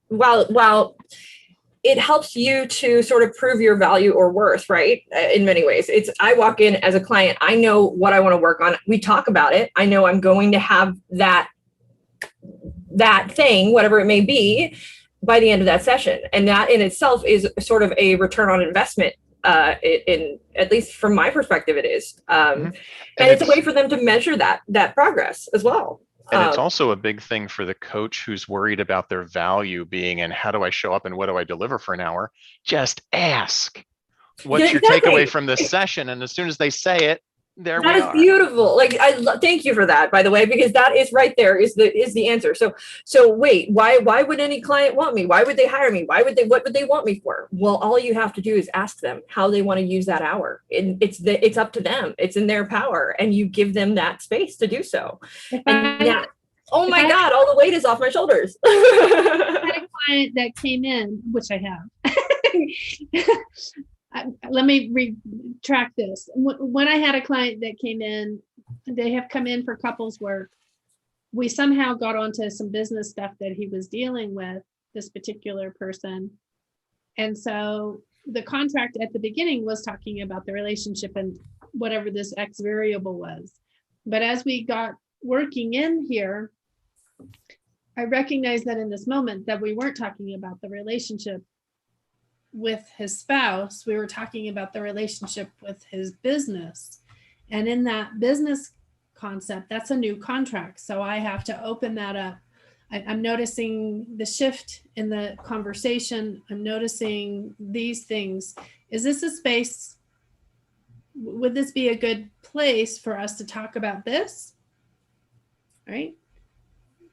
[SPEAKER 1] while it helps you to sort of prove your value or worth, right? In many ways, I walk in as a client, I know what I want to work on. We talk about it. I know I'm going to have that thing, whatever it may be, by the end of that session. And that in itself is sort of a return on investment. In at least from my perspective, it is. And it's a way for them to measure that progress as well.
[SPEAKER 4] And it's also a big thing for the coach who's worried about their value being in how do I show up and what do I deliver for an hour? Just ask. What's your takeaway from this session? And as soon as they say it, there we are.
[SPEAKER 1] That is beautiful. Like thank you for that, by the way, because that is right there is the answer. So wait, why would any client want me? Why would they hire me? What would they want me for? Well, all you have to do is ask them how they want to use that hour. And it's up to them. It's in their power, and you give them that space to do so. Oh my God, all the weight is off my shoulders.
[SPEAKER 3] I had a client that came in, which I have. Let me retract this. When I had a client that came in, they have come in for couples work. We somehow got onto some business stuff that he was dealing with, this particular person. And so the contract at the beginning was talking about the relationship and whatever this X variable was. But as we got working in here, I recognized that in this moment that we weren't talking about the relationship with his spouse, we were talking about the relationship with his business. And in that business concept, that's a new contract. So I have to open that up. I'm noticing the shift in the conversation. I'm noticing these things. Is this a space? Would this be a good place for us to talk about this? Right?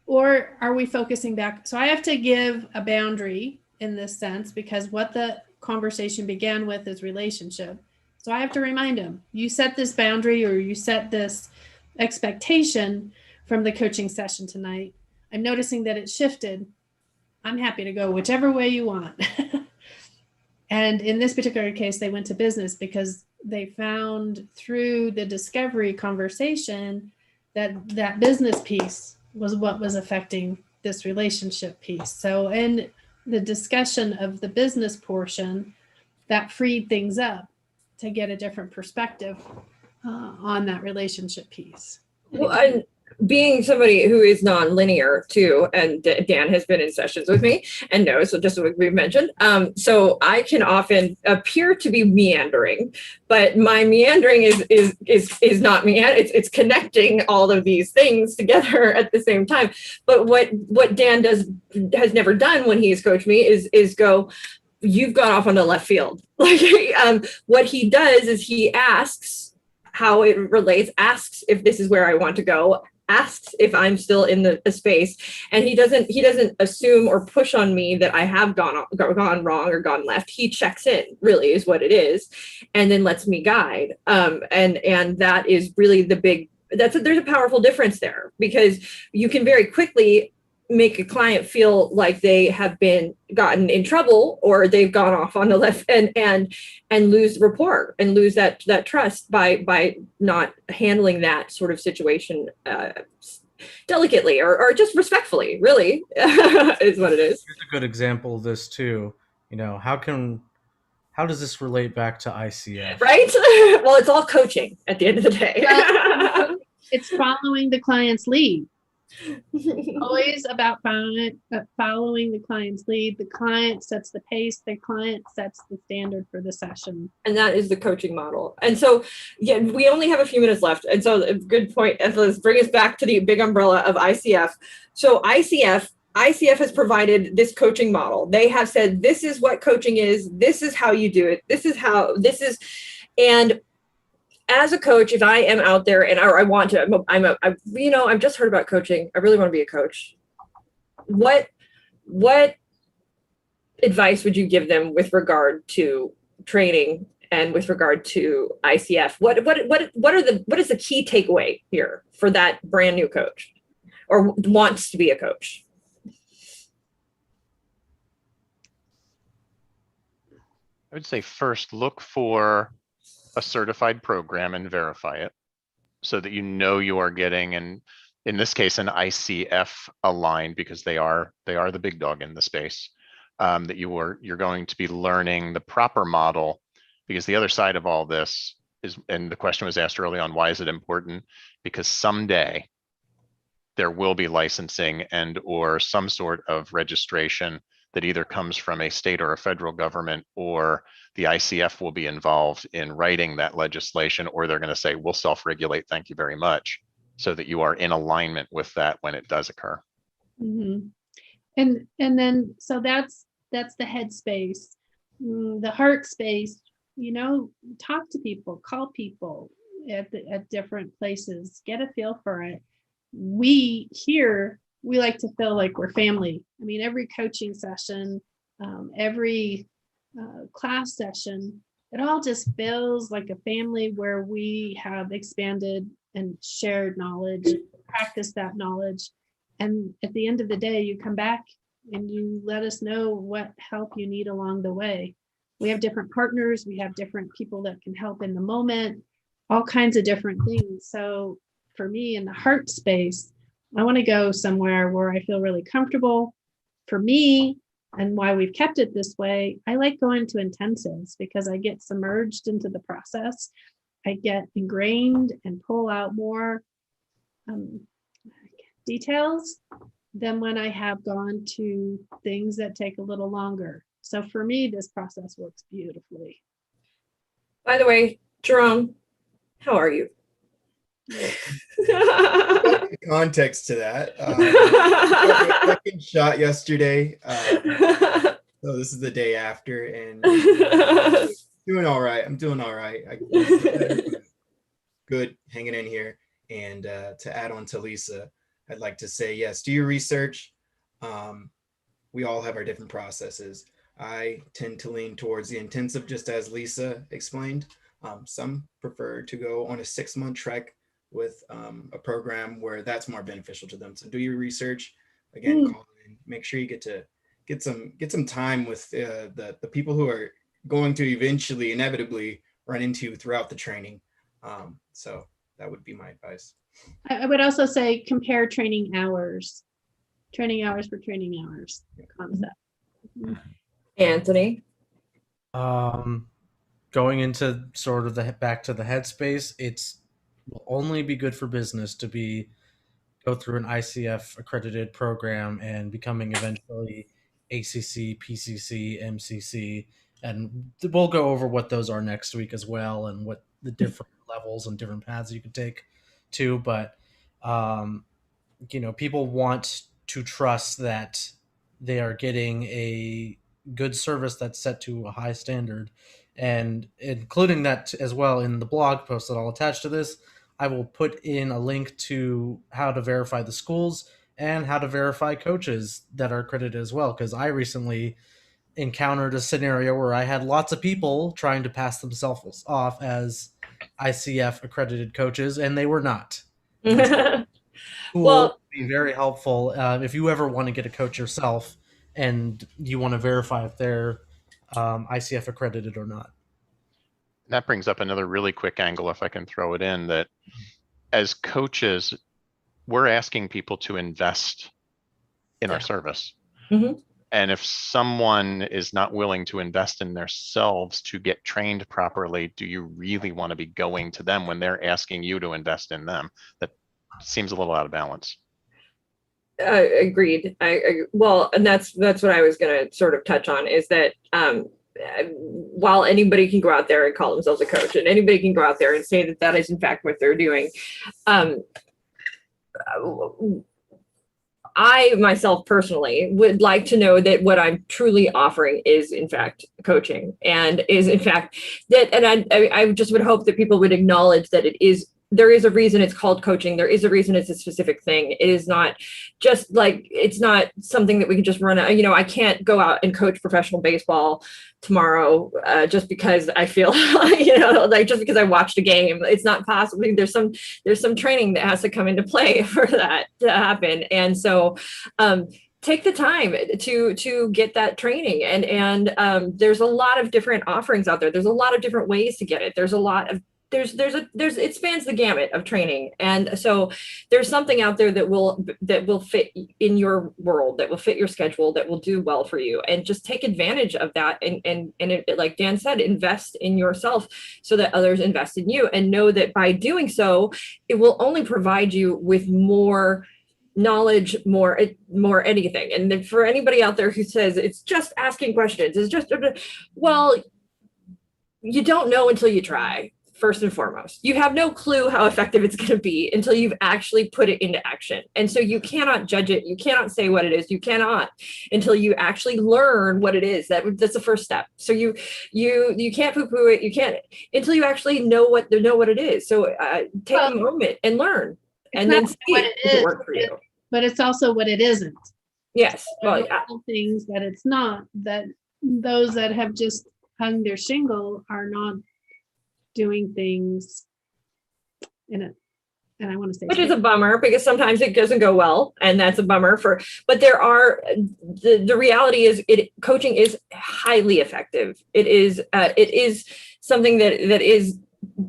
[SPEAKER 3] Or are we focusing back? So I have to give a boundary in this sense, because what the conversation began with is relationship. So I have to remind him, you set this boundary or you set this expectation from the coaching session tonight. I'm noticing that it shifted. I'm happy to go whichever way you want. And in this particular case, they went to business because they found through the discovery conversation that business piece was what was affecting this relationship piece. So in the discussion of the business portion, that freed things up to get a different perspective on that relationship piece.
[SPEAKER 1] Well, and being somebody who is non-linear too, and Dan has been in sessions with me and knows, so just what we mentioned. So I can often appear to be meandering, but my meandering is not meandering. It's connecting all of these things together at the same time. But what Dan has never done when he's coached me is go, you've gone off on the left field. Like what he does is he asks how it relates, asks if this is where I want to go, asks if I'm still in the space, and he doesn't assume or push on me that I have gone wrong or gone left. He checks in, really is what it is, and then lets me guide. And that is really the big. There's a powerful difference there, because you can very quickly make a client feel like they have been gotten in trouble or they've gone off on the left and lose rapport and lose that trust by not handling that sort of situation delicately or just respectfully, really. Is what it is.
[SPEAKER 5] Here's a good example of this too. How does this relate back to ICF?
[SPEAKER 1] Right? Well, it's all coaching at the end of the day.
[SPEAKER 3] It's following the client's lead. Always about following the client's lead. The client sets the pace. The client sets the standard for the session. And
[SPEAKER 1] that is the coaching model. And so, yeah, we only have a few minutes left. And so a good point. And let's bring us back to the big umbrella of ICF. So ICF has provided this coaching model. They have said, this is what coaching is. This is how you do it. And as a coach, if I am out there and I've just heard about coaching. I really want to be a coach. What advice would you give them with regard to training and with regard to ICF? What is the key takeaway here for that brand new coach or wants to be a coach?
[SPEAKER 4] I would say first, look for a certified program and verify it so that you are getting, and in this case, an ICF aligned, because they are the big dog in the space, that you're going to be learning the proper model, because the other side of all this is, and the question was asked early on, why is it important? Because someday there will be licensing and or some sort of registration that either comes from a state or a federal government, or the ICF will be involved in writing that legislation, or they're going to say, we'll self-regulate, thank you very much. so that you are in alignment with that when it does occur.
[SPEAKER 3] Mhm. And then, so that's the head space. The heart space, talk to people, call people at different places, get a feel for it. We like to feel like we're family. I mean, every coaching session, every class session, it all just feels like a family where we have expanded and shared knowledge, practiced that knowledge. And at the end of the day, you come back and you let us know what help you need along the way. We have different partners. We have different people that can help in the moment, all kinds of different things. So for me, in the heart space, I want to go somewhere where I feel really comfortable. For me, and why we've kept it this way, I like going to intensives because I get submerged into the process. I get ingrained and pull out more details than when I have gone to things that take a little longer. So for me, this process works beautifully.
[SPEAKER 1] By the way, Jerome, how are you?
[SPEAKER 2] Context to that. Second shot yesterday. So this is the day after, and doing all right. I'm doing all right. Good, hanging in here. And to add on to Lisa, I'd like to say, yes, do your research. We all have our different processes. I tend to lean towards the intensive, just as Lisa explained. Some prefer to go on a 6-month trek with a program where that's more beneficial to them. So do your research. Again, call in. Make sure you get some time with the people who are going to inevitably run into throughout the training. So that would be my advice.
[SPEAKER 3] I would also say compare training hours for training hours concept.
[SPEAKER 1] Anthony.
[SPEAKER 5] Going into sort of back to the headspace, it's will only be good for business to go through an ICF accredited program and becoming eventually ACC, PCC, MCC, and we'll go over what those are next week as well, and what the different levels and different paths you can take too. But people want to trust that they are getting a good service that's set to a high standard, and including that as well in the blog post that I'll attach to this. I will put in a link to how to verify the schools and how to verify coaches that are accredited as well, because I recently encountered a scenario where I had lots of people trying to pass themselves off as ICF accredited coaches, and they were not. Will be very helpful if you ever want to get a coach yourself and you want to verify if they're ICF accredited or not.
[SPEAKER 4] That brings up another really quick angle, if I can throw it in, that as coaches, we're asking people to invest in our service.
[SPEAKER 1] Mm-hmm.
[SPEAKER 4] And if someone is not willing to invest in themselves to get trained properly, do you really want to be going to them when they're asking you to invest in them? That seems a little out of balance.
[SPEAKER 1] Agreed. Well, and that's what I was going to sort of touch on, is that while anybody can go out there and call themselves a coach, and anybody can go out there and say that is in fact what they're doing, I myself personally would like to know that what I'm truly offering is in fact coaching, and is in fact that, and I just would hope that people would acknowledge that there is a reason it's called coaching. There is a reason it's a specific thing. It is not just like, it's not something that we can just run. I can't go out and coach professional baseball tomorrow just because I feel, like just because I watched a game. It's not possible. There's some training that has to come into play for that to happen. And so take the time to get that training. And there's a lot of different offerings out there. There's a lot of different ways to get it. There's a lot of it spans the gamut of training. And so there's something out there that will fit in your world, that will fit your schedule, that will do well for you, and just take advantage of that. And it, like Dan said, invest in yourself so that others invest in you, and know that by doing so, it will only provide you with more knowledge, more anything. And then for anybody out there who says it's just asking questions, it's just, well, you don't know until you try. first and foremost. You have no clue how effective it's going to be until you've actually put it into action. And so you cannot judge it. You cannot say what it is. You cannot until you actually learn what it is. That's the first step. So you can't poo-poo it. You can't until you actually know what it is. So take a moment and learn, and then see
[SPEAKER 3] what
[SPEAKER 1] if it works for you.
[SPEAKER 3] But it's also what it isn't.
[SPEAKER 1] Yes. Well, yeah.
[SPEAKER 3] Things that it's not, that those that have just hung their shingle are not doing things in it. And I want to say,
[SPEAKER 1] which is a bummer because sometimes it doesn't go well, and that's a bummer but there are, the reality is coaching is highly effective. It is something that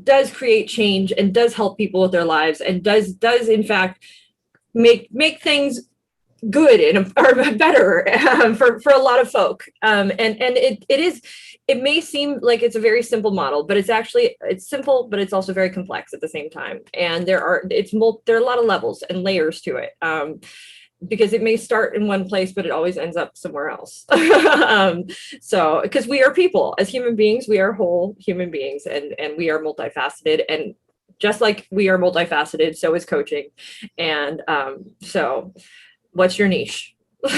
[SPEAKER 1] does create change and does help people with their lives and does in fact make things good or better for a lot of folk. And it may seem like it's a very simple model, but it's simple, but it's also very complex at the same time. And there are a lot of levels and layers to it. Because it may start in one place, but it always ends up somewhere else. So, because we are people, as human beings, we are whole human beings, and we are multifaceted, and just like we are multifaceted, so is coaching. And so what's your niche? And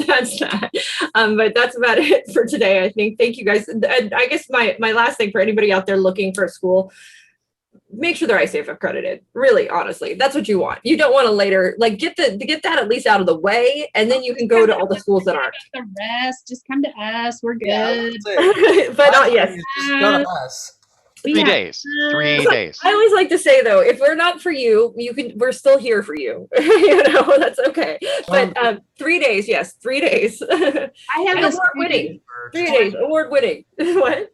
[SPEAKER 1] that's that. But that's about it for today, I think. Thank you guys. And I guess my last thing for anybody out there looking for a school, make sure they're ICF accredited. Really, honestly, that's what you want. You don't want to later get that at least out of the way, and then you can go to all the schools that aren't.
[SPEAKER 3] The rest, just come to us. We're good.
[SPEAKER 5] Yeah,
[SPEAKER 1] But yes.
[SPEAKER 5] Just go to us.
[SPEAKER 4] 3 days. 3 days.
[SPEAKER 1] I always like to say though, if we're not for you, we're still here for you. That's okay. But 3 days, yes, 3 days.
[SPEAKER 3] I have
[SPEAKER 1] award winning. 3 days, award winning. What?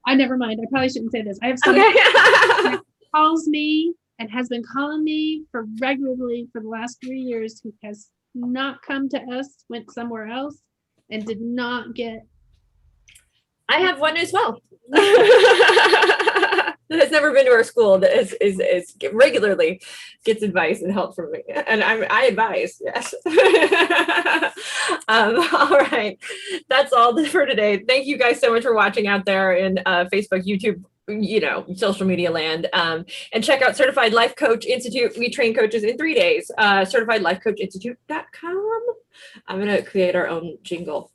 [SPEAKER 3] Never mind. I probably shouldn't say this. I have someone who calls me and has been calling me regularly for the last 3 years who has not come to us, went somewhere else, and did not get.
[SPEAKER 1] I have one as well. That has never been to our school, that is regularly gets advice and help from me, and I advise. Yes. All right, that's all for today. Thank you guys so much for watching out there in Facebook, YouTube, social media land. And check out Certified Life Coach Institute. We train coaches in 3 days. CertifiedLifeCoachInstitute.com. I'm gonna create our own jingle.